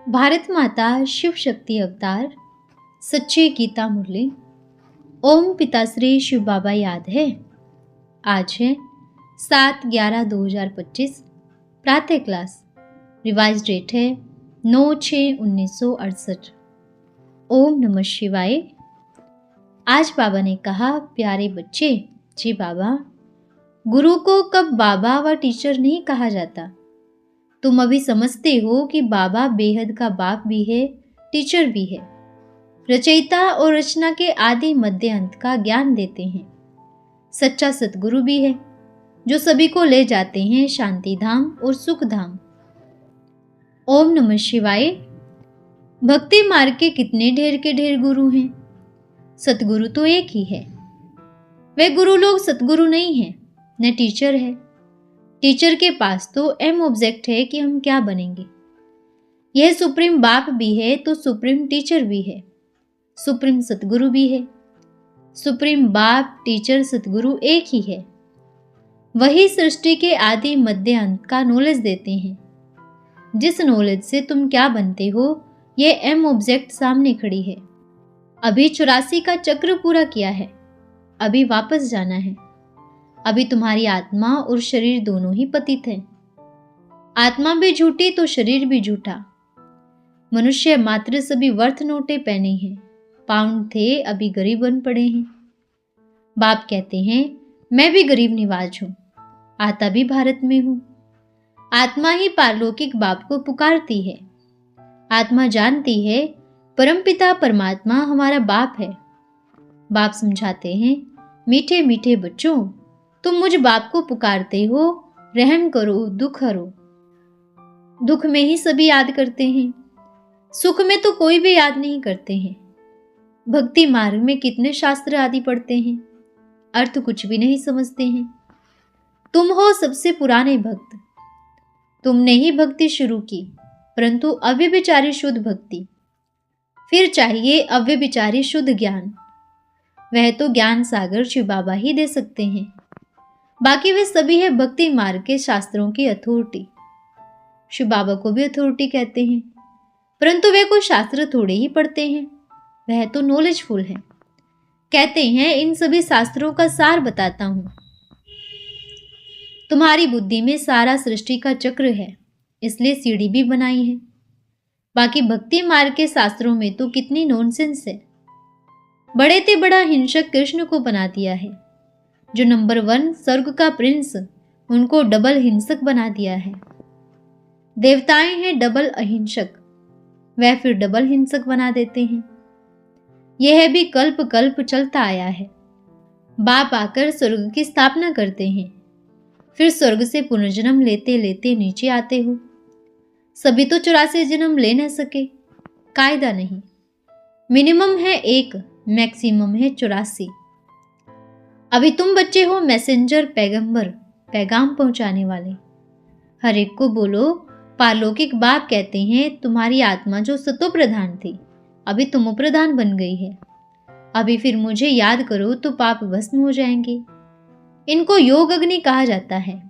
भारत माता शिव शक्ति अवतार सच्ची गीता मुरली। ओम पिताश्री शिव बाबा याद है। आज है 7/11/2025 प्रातः क्लास। रिवाइज डेट है 9/6/1968। ओम नमः शिवाय। आज बाबा ने कहा, प्यारे बच्चे, जी बाबा, गुरु को कब बाबा व टीचर नहीं कहा जाता। तुम अभी समझते हो कि बाबा बेहद का बाप भी है, टीचर भी है, रचयिता और रचना के आदि मध्य अंत का ज्ञान देते हैं। सच्चा सतगुरु भी है जो सभी को ले जाते हैं शांति धाम और सुख धाम। ओम नमः शिवाय। भक्ति मार्ग के कितने ढेर के ढेर गुरु हैं, सतगुरु तो एक ही है। वे गुरु लोग सतगुरु नहीं है, न टीचर है। टीचर के पास तो एम ऑब्जेक्ट है कि हम क्या बनेंगे। यह सुप्रीम बाप भी है तो सुप्रीम टीचर भी है, सुप्रीम सतगुरु भी है। सुप्रीम बाप, टीचर, सतगुरु एक ही है। वही सृष्टि के आदि मध्य अंत का नॉलेज देते हैं। जिस नॉलेज से तुम क्या बनते हो, यह एम ऑब्जेक्ट सामने खड़ी है। अभी 84 का चक्र पूरा किया है, अभी वापस जाना है। अभी तुम्हारी आत्मा और शरीर दोनों ही पतित हैं। आत्मा भी झूठी तो शरीर भी झूठा। मनुष्य मात्र सभी वर्थ नोटे पहने हैं, पाउंड थे अभी गरीब बन पड़े हैं। बाप कहते हैं, मैं भी गरीब निवाज हूं, आता भी भारत में हूं। आत्मा ही पारलौकिक बाप को पुकारती है। आत्मा जानती है परमपिता परमात्मा हमारा बाप है। बाप समझाते हैं, मीठे मीठे बच्चों, तुम मुझ बाप को पुकारते हो, रहम करो, दुख हरो। दुख में ही सभी याद करते हैं, सुख में तो कोई भी याद नहीं करते हैं। भक्ति मार्ग में कितने शास्त्र आदि पढ़ते हैं, अर्थ कुछ भी नहीं समझते हैं। तुम हो सबसे पुराने भक्त। तुमने ही भक्ति शुरू की, परंतु अव्यभिचारी शुद्ध भक्ति। फिर चाहिए अव्यभिचारी शुद्ध ज्ञान। वह तो ज्ञान सागर शिव बाबा ही दे सकते हैं। बाकी वे सभी है भक्ति मार्ग के शास्त्रों की अथॉरिटी। शिव बाबा को भी अथॉरिटी कहते हैं, परंतु वे कोई शास्त्र थोड़े ही पढ़ते हैं, वह तो नॉलेजफुल है। कहते हैं, इन सभी शास्त्रों का सार बताता हूं। तुम्हारी बुद्धि में सारा सृष्टि का चक्र है, इसलिए सीढ़ी भी बनाई है। बाकी भक्ति मार्ग के शास्त्रों में तो कितनी नॉनसेंस है। बड़े ते बड़ा हिंसक कृष्ण को बना दिया है। जो नंबर 1 स्वर्ग का प्रिंस, उनको डबल हिंसक बना दिया है। देवताएं हैं डबल अहिंसक, वह फिर डबल हिंसक बना देते हैं। यह भी कल्प कल्प चलता आया है। बाप आकर स्वर्ग की स्थापना करते हैं, फिर स्वर्ग से पुनर्जन्म लेते लेते नीचे आते हो। सभी तो 84 जन्म ले न सके, कायदा नहीं। मिनिमम है 1, मैक्सिमम है 84। अभी तुम बच्चे हो मैसेंजर, पैगंबर, पैगाम पहुंचाने वाले। हर एक को बोलो। पारलौकिक बाप कहते हैं, तुम्हारी आत्मा जो सतो प्रधान थी, अभी तुम प्रधान बन गई है। अभी फिर मुझे याद करो तो पाप भस्म हो जाएंगे। इनको योग अग्नि कहा जाता है।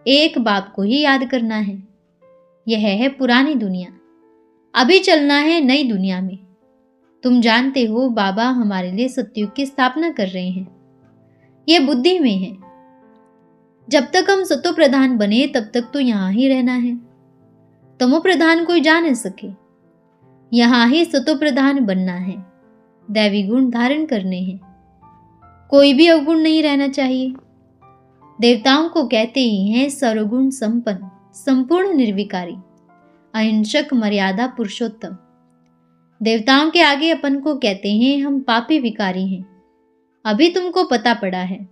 एक बाप को ही याद करना है। यह है पुरानी दुनिया, अभी चलना है नई दुनिया में। तुम जानते हो बाबा हमारे लिए सतयुग की स्थापना कर रहे हैं। यह बुद्धि में है। जब तक हम सतो प्रधान बने तब तक तो यहां ही रहना है। तमो प्रधान कोई जा न सके, यहां ही सतो प्रधान बनना है। दैवी गुण धारण करने हैं, कोई भी अवगुण नहीं रहना चाहिए। देवताओं को कहते ही हैं सर्वगुण संपन्न, संपूर्ण निर्विकारी, अहिंसक, मर्यादा पुरुषोत्तम। देवताओं के आगे अपन को कहते हैं हम पापी विकारी हैं। अभी तुमको पता पड़ा है,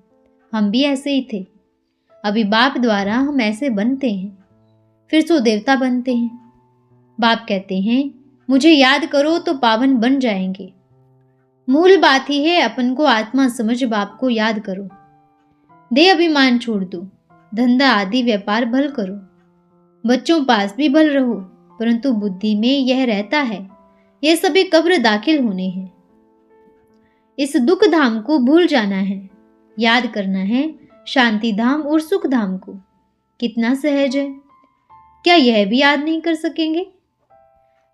हम भी ऐसे ही थे। अभी बाप द्वारा हम ऐसे बनते हैं, फिर सो देवता बनते हैं। बाप कहते हैं, मुझे याद करो तो पावन बन जाएंगे। मूल बात ही है अपन को आत्मा समझ बाप को याद करो। दे अभिमान छोड़ दो, धंधा आदि व्यापार भल करो। बच्चों पास भी भल रहो, परंतु बुद्धि में यह रहता है, यह सभी कब्र दाखिल होने हैं। इस दुख धाम को भूल जाना है, याद करना है शांति धाम और सुख धाम को। कितना सहज है, क्या यह भी याद नहीं कर सकेंगे?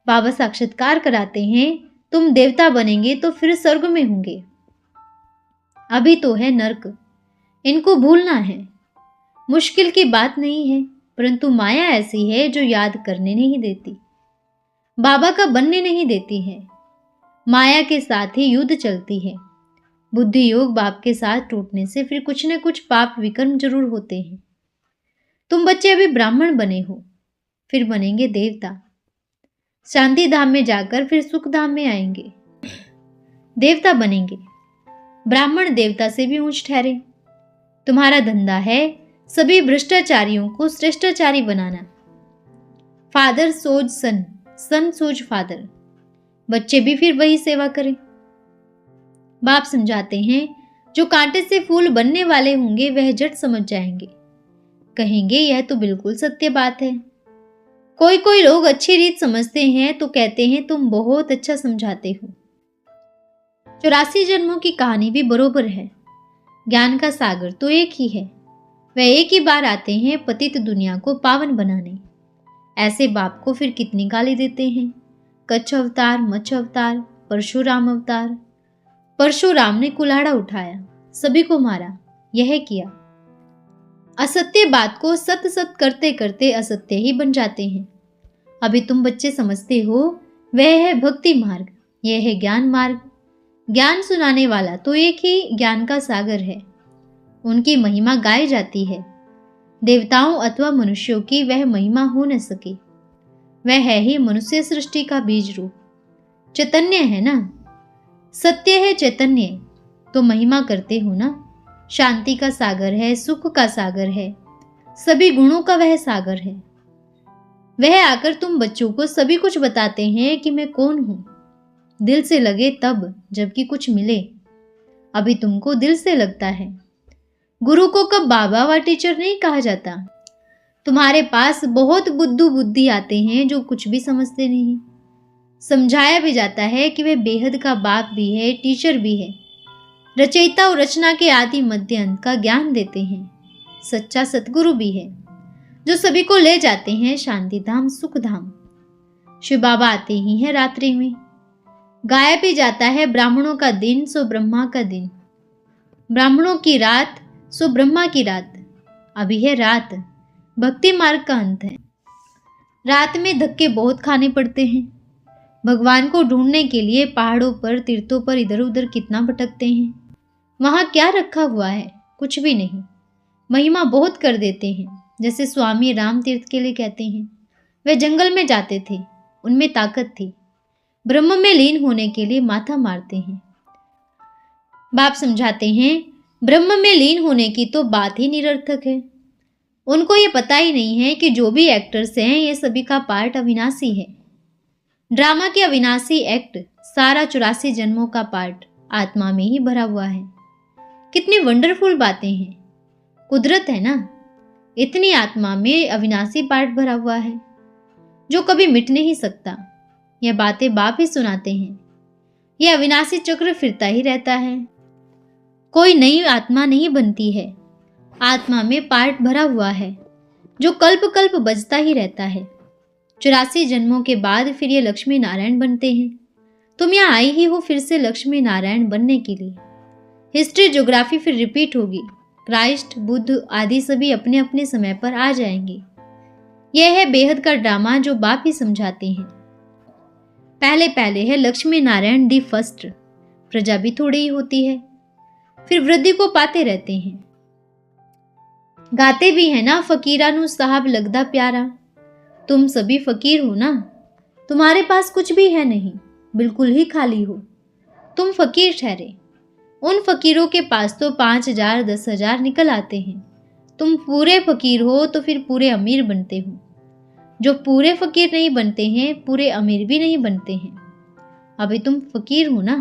बाबा साक्षात्कार कराते हैं, तुम देवता बनेंगे तो फिर स्वर्ग में होंगे, अभी तो है नर्क, इनको भूलना है। मुश्किल की बात नहीं है, परंतु माया ऐसी है जो याद करने नहीं देती, बाबा का बनने नहीं देती है। माया के साथ ही युद्ध चलती है। बुद्धि योग बाप के साथ टूटने से फिर कुछ न कुछ पाप विकर्म जरूर होते हैं। तुम बच्चे अभी ब्राह्मण बने हो, फिर बनेंगे देवता, शांति धाम में जाकर फिर सुख धाम में आएंगे, देवता बनेंगे। ब्राह्मण देवता से भी ऊंच ठहरे। तुम्हारा धंधा है सभी भ्रष्टाचारियों को श्रेष्ठाचारी बनाना। फादर सोज सन, सन सोज फादर, बच्चे भी फिर वही सेवा करें। बाप समझाते हैं, जो कांटे से फूल बनने वाले होंगे वह झट समझ जाएंगे, कहेंगे यह तो बिल्कुल सत्य बात है। कोई कोई लोग अच्छी रीत समझते हैं तो कहते हैं तुम बहुत अच्छा समझाते हो। 84 जन्मों की कहानी भी बरोबर है। ज्ञान का सागर तो एक ही है, वह एक ही बार आते हैं पतित दुनिया को पावन बनाने। ऐसे बाप को फिर कितनी गाली देते हैं। कच्छ अवतार, मच्छ अवतार, परशुराम अवतार। परशुराम ने कुल्हाड़ा उठाया, सभी को मारा, यह किया। असत्य बात को सत्य सत्य करते करते असत्य ही बन जाते हैं। अभी तुम बच्चे समझते हो वह है भक्ति मार्ग, यह है ज्ञान मार्ग। ज्ञान सुनाने वाला तो एक ही ज्ञान का सागर है, उनकी महिमा गाई जाती है। देवताओं अथवा मनुष्यों की वह महिमा हो न सके। वह है ही मनुष्य सृष्टि का बीज रूप, चैतन्य है ना, सत्य है चैतन्य, तो महिमा करते हो ना। शांति का सागर है, सुख का सागर है, सभी गुणों का वह सागर है। वह आकर तुम बच्चों को सभी कुछ बताते हैं कि मैं कौन हूं। दिल से लगे तब जबकि कुछ मिले। अभी तुमको दिल से लगता है। गुरु को कब बाबा व टीचर नहीं कहा जाता। तुम्हारे पास बहुत बुद्धू बुद्धि आते हैं जो कुछ भी समझते नहीं। समझाया भी जाता है कि वे बेहद का बाप भी है, टीचर भी है, रचयिता और रचना के आदि मध्य अंत का ज्ञान देते हैं, सच्चा सतगुरु भी है, जो सभी को ले जाते हैं शांति धाम सुख धाम। शिव बाबा आते ही हैं रात्रि में। गाया भी जाता है ब्राह्मणों का दिन सो ब्रह्मा का दिन, ब्राह्मणों की रात सो ब्रह्मा की रात। अभी है रात, भक्ति मार्ग का अंत है। रात में धक्के बहुत खाने पड़ते हैं। भगवान को ढूंढने के लिए पहाड़ों पर, तीर्थों पर इधर उधर कितना भटकते हैं। वहां क्या रखा हुआ है? कुछ भी नहीं। महिमा बहुत कर देते हैं, जैसे स्वामी राम तीर्थ के लिए कहते हैं। वे जंगल में जाते थे, उनमें ताकत थी। ब्रह्म में लीन होने के लिए माथा मारते हैं। बाप समझाते हैं, ब्रह्म में लीन होने की तो बात ही निरर्थक है। उनको ये पता ही नहीं है कि जो भी एक्टर्स हैं ये सभी का पार्ट अविनाशी है। ड्रामा के अविनाशी एक्ट, सारा 84 जन्मों का पार्ट आत्मा में ही भरा हुआ है। कितनी वंडरफुल बातें हैं। कुदरत है ना, इतनी आत्मा में अविनाशी पार्ट भरा हुआ है जो कभी मिट नहीं सकता। यह बातें बाप ही सुनाते हैं। यह अविनाशी चक्र फिरता ही रहता है, कोई नई आत्मा नहीं बनती है। आत्मा में पार्ट भरा हुआ है जो कल्प कल्प बजता ही रहता है। 84 जन्मों के बाद फिर ये लक्ष्मी नारायण बनते हैं। तुम यहाँ आई ही हो फिर से लक्ष्मी नारायण बनने के लिए। हिस्ट्री ज्योग्राफी फिर रिपीट होगी। क्राइस्ट, बुद्ध आदि सभी अपने अपने समय पर आ जाएंगे। यह है बेहद का ड्रामा जो बाप ही समझाते हैं। पहले पहले है लक्ष्मी नारायण दी फर्स्ट। प्रजा भी थोड़ी ही होती है, फिर वृद्धि को पाते रहते हैं। गाते भी है ना, फकीरानू साहब लगदा प्यारा। तुम सभी फकीर हो ना, तुम्हारे पास कुछ भी है नहीं, बिल्कुल ही खाली हो। तुम फकीर ठहरे। उन फकीरों के पास तो 5,000 10,000 निकल आते हैं। तुम पूरे फकीर हो तो फिर पूरे अमीर बनते हो। जो पूरे फकीर नहीं बनते हैं पूरे अमीर भी नहीं बनते हैं। अभी तुम फकीर हो ना।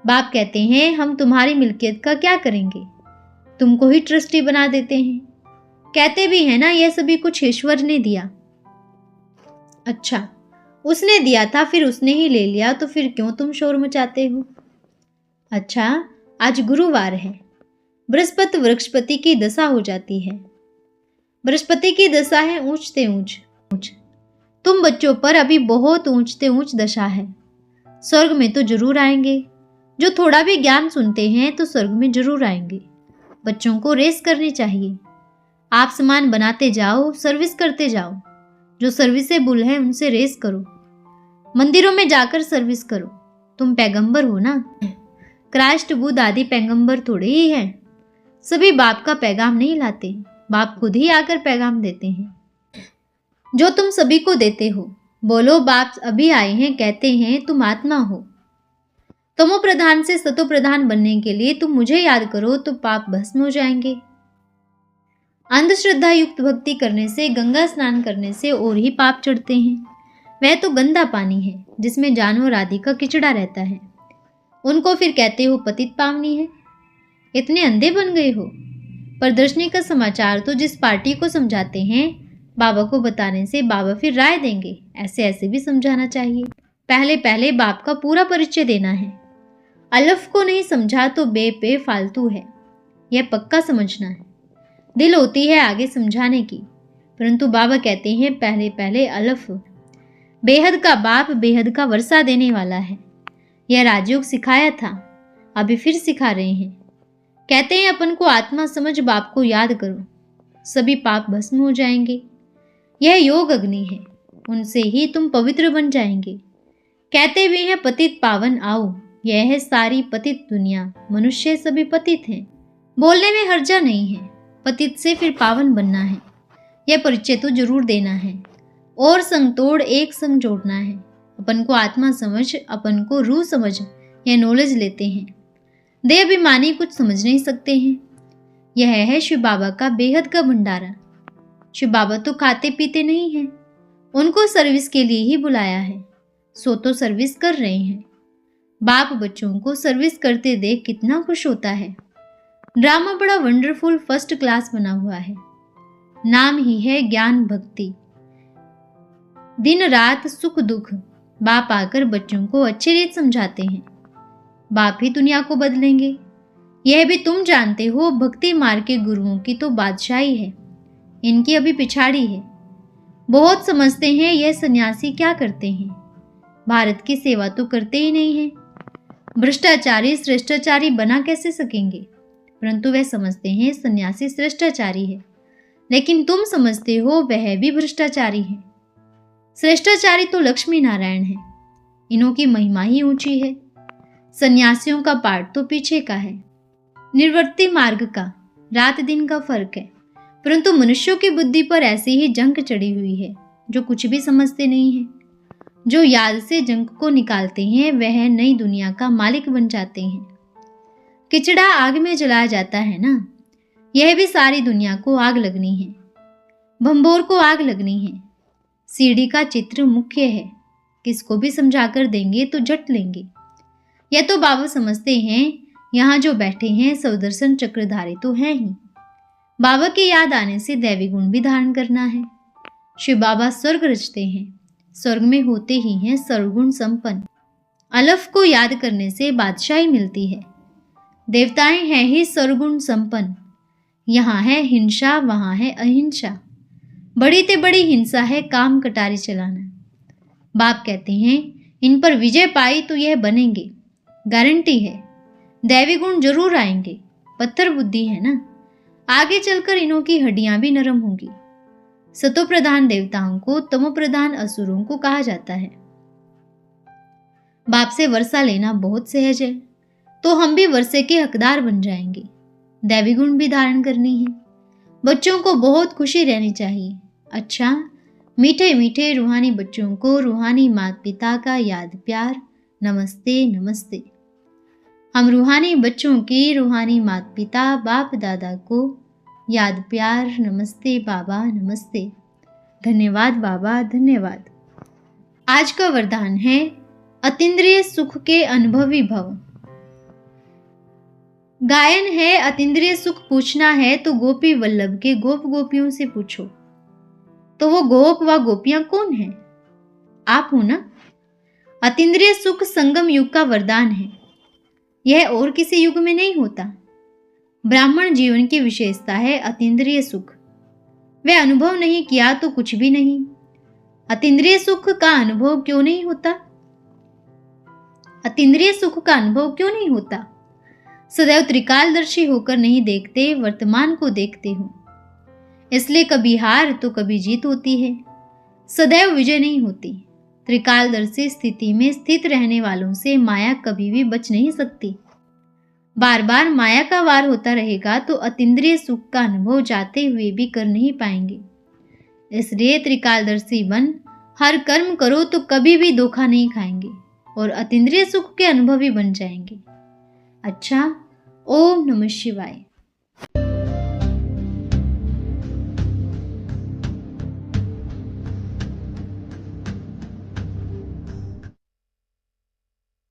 बाप कहते हैं हम तुम्हारी मिल्कियत का क्या करेंगे, तुमको ही ट्रस्टी बना देते हैं। कहते भी है ना यह सभी कुछ ईश्वर ने दिया। अच्छा, उसने दिया था फिर उसने ही ले लिया, तो फिर क्यों तुम शोर मचाते हो। अच्छा, आज गुरुवार है, बृहस्पति वृक्षपति की दशा हो जाती है। बृहस्पति की दशा है ऊंचते ऊंच। तुम बच्चों पर अभी बहुत ऊंचते ऊंच दशा है। स्वर्ग में तो जरूर आएंगे। जो थोड़ा भी ज्ञान सुनते हैं तो स्वर्ग में जरूर आएंगे। बच्चों को रेस करनी चाहिए। आप सामान बनाते जाओ, सर्विस करते जाओ। जो सर्विसेबल है उनसे रेस करो। मंदिरों में जाकर सर्विस करो। तुम पैगंबर हो ना। क्राइस्ट, बुद्ध आदि पैगंबर थोड़े ही हैं। सभी बाप का पैगाम नहीं लाते, बाप खुद ही आकर पैगाम देते हैं, जो तुम सभी को देते हो। बोलो, बाप अभी आए हैं, कहते हैं तुम आत्मा हो। तमो प्रधान से सतो प्रधान बनने के लिए तुम मुझे याद करो तो पाप भस्म हो जाएंगे। अंधश्रद्धा युक्त भक्ति करने से, गंगा स्नान करने से और ही पाप चढ़ते हैं। वह तो गंदा पानी है जिसमें जानवर आदि का किचड़ा रहता है। उनको फिर कहते हो पतित पावनी है। इतने अंधे बन गए हो। प्रदर्शनी का समाचार तो जिस पार्टी को समझाते हैं, बाबा को बताने से बाबा फिर राय देंगे। ऐसे ऐसे भी समझाना चाहिए। पहले पहले बाप का पूरा परिचय देना है। अलफ को नहीं समझा तो बे पे फालतू है, यह पक्का समझना है। दिल होती है आगे समझाने की, परंतु बाबा कहते हैं पहले पहले अलफ। बेहद का बाप बेहद का वर्षा देने वाला है। यह राजयोग सिखाया था, अभी फिर सिखा रहे हैं। कहते हैं अपन को आत्मा समझ बाप को याद करो, सभी पाप भस्म हो जाएंगे। यह योग अग्नि है, उनसे ही तुम पवित्र बन जाएंगे। कहते भी हैं पतित पावन आओ। यह है सारी पतित दुनिया, मनुष्य सभी पतित हैं। बोलने में हर्जा नहीं है। पतित से फिर पावन बनना है, यह परिचय तो जरूर देना है। और संग तोड़ एक संग जोड़ना है। अपन को आत्मा समझ, अपन को रूह समझ, यह नॉलेज लेते हैं। देह अभिमानी कुछ समझ नहीं सकते हैं। यह है शिव बाबा का बेहद का भंडारा। शिव बाबा तो खाते पीते नहीं हैं। उनको सर्विस के लिए ही बुलाया है, सो तो सर्विस कर रहे हैं। बाप बच्चों को सर्विस करते देख कितना खुश होता है। ड्रामा बड़ा वंडरफुल फर्स्ट क्लास बना हुआ है। नाम ही है ज्ञान भक्ति। दिन रात सुख दुख बाप आकर बच्चों को अच्छी रीत समझाते हैं। बाप ही दुनिया को बदलेंगे, यह भी तुम जानते हो। भक्ति मार्ग के गुरुओं की तो बादशाही है, इनकी अभी पिछाड़ी है। बहुत समझते हैं यह सन्यासी क्या करते हैं। भारत की सेवा तो करते ही नहीं है। भ्रष्टाचारी श्रेष्ठाचारी बना कैसे सकेंगे, परंतु वह समझते हैं सन्यासी श्रेष्ठाचारी है। लेकिन तुम समझते हो वह भी भ्रष्टाचारी है। श्रेष्ठाचारी तो लक्ष्मी नारायण है, इन्हों की महिमा ही ऊंची है। सन्यासियों का पाठ तो पीछे का है। निर्वर्ती मार्ग का रात दिन का फर्क है, परंतु मनुष्यों की बुद्धि पर ऐसी ही जंक चढ़ी हुई है जो कुछ भी समझते नहीं है। जो याद से जंक को निकालते हैं वह नई दुनिया का मालिक बन जाते हैं। किचड़ा आग में जलाया जाता है ना, यह भी सारी दुनिया को आग लगनी है। भंबोर को आग लगनी है। सीढ़ी का चित्र मुख्य है, किसको भी समझाकर देंगे तो झट लेंगे। यह तो बाबा समझते हैं। यहाँ जो बैठे हैं सुदर्शन चक्रधारी तो हैं ही। बाबा की याद आने से दैवी गुण भी धारण करना है। शिव बाबा स्वर्ग रचते हैं, स्वर्ग में होते ही हैं सर्वगुण संपन्न। अलफ को याद करने से बादशाही मिलती है। देवताएं हैं ही सर्वगुण संपन्न। यहाँ है हिंसा, वहाँ है अहिंसा। बड़ी ते बड़ी हिंसा है काम कटारी चलाना। बाप कहते हैं इन पर विजय पाई तो यह बनेंगे, गारंटी है। दैवी गुण जरूर आएंगे। पत्थर बुद्धि है ना, आगे चलकर इन्हों की हड्डियां भी नरम होंगी। सतो प्रधान देवताओं को तमो प्रधान असुरों को कहा जाता है। बाप से वर्षा लेना बहुत सहज है, तो हम भी वर्षे के हकदार बन जाएंगे। दैवी गुण भी धारण करनी है। बच्चों को बहुत खुशी रहनी चाहिए। अच्छा, मीठे मीठे रूहानी बच्चों को रूहानी माता पिता का याद प्यार नमस्ते नमस्ते। हम रूहानी बच्चों की रूहानी माता पिता बाप दादा को याद प्यार नमस्ते बाबा नमस्ते। धन्यवाद बाबा धन्यवाद। आज का वरदान है अतीन्द्रिय सुख के अनुभवी भव। गायन है अतीन्द्रिय सुख पूछना है तो गोपी वल्लभ के गोप गोपियों से पूछो। तो वो गोप व गोपियां कौन है? आप हो ना। अतीन्द्रिय सुख संगम युग का वरदान है। यह और किसी युग में नहीं होता। ब्राह्मण जीवन की विशेषता है अतीन्द्रिय सुख। वह अनुभव नहीं किया तो कुछ भी नहीं। अतीन्द्रिय सुख का अनुभव क्यों नहीं होता? अतीन्द्रिय सुख का अनुभव क्यों नहीं होता? सदैव त्रिकालदर्शी होकर नहीं देखते, वर्तमान को देखते हो, इसलिए कभी हार तो कभी जीत होती है, सदैव विजय नहीं होती। त्रिकालदर्शी स्थिति में स्थित रहने वालों से माया कभी भी बच नहीं सकती। बार बार माया का वार होता रहेगा तो अतीन्द्रिय सुख का अनुभव जाते हुए भी कर नहीं पाएंगे। इसलिए त्रिकालदर्शी बन हर कर्म करो तो कभी भी धोखा नहीं खाएंगे और अतीन्द्रिय सुख के अनुभवी बन जाएंगे। अच्छा, ओम नमः शिवाय।